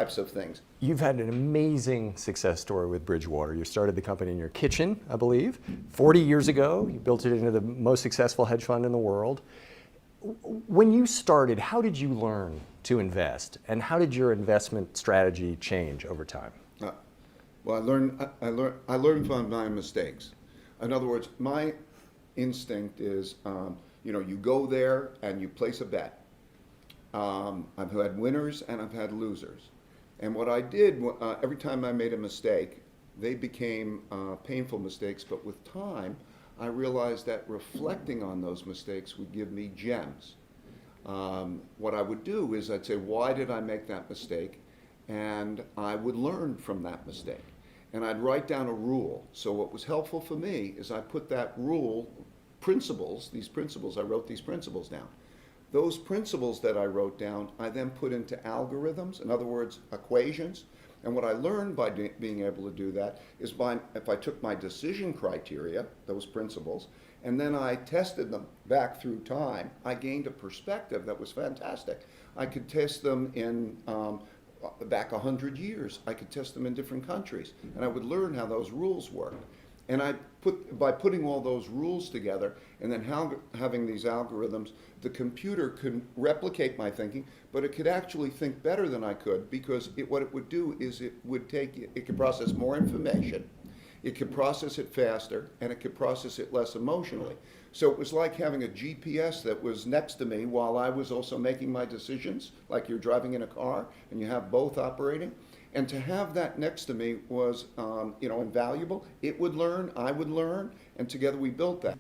types of things. You've had an amazing success story with Bridgewater. You started the company in your kitchen, I believe. 40 years ago, you built it into the most successful hedge fund in the world. When you started, how did you learn to invest, and how did your investment strategy change over time? Well, I learned from my mistakes. In other words, my instinct is, you go there and you place a bet. I've had winners and I've had losers. And what I did, every time I made a mistake, they became painful mistakes, but with time, I realized that reflecting on those mistakes would give me gems. What I would do is I'd say, why did I make that mistake? And I would learn from that mistake. And I'd write down a rule. So what was helpful for me is I put that rule, I wrote these principles down. Those principles that I wrote down, I then put into algorithms, in other words, equations. And what I learned by being able to do that is if I took my decision criteria, those principles, and then I tested them back through time, I gained a perspective that was fantastic. I could test them in back 100 years. I could test them in different countries, and I would learn how those rules worked. And by putting all those rules together and then having these algorithms, the computer could replicate my thinking, but it could actually think better than I could, because what it would do is it could process more information, it could process it faster, and it could process it less emotionally. So it was like having a GPS that was next to me while I was also making my decisions, like you're driving in a car and you have both operating. And to have that next to me was, invaluable. It would learn, I would learn, and together we built that.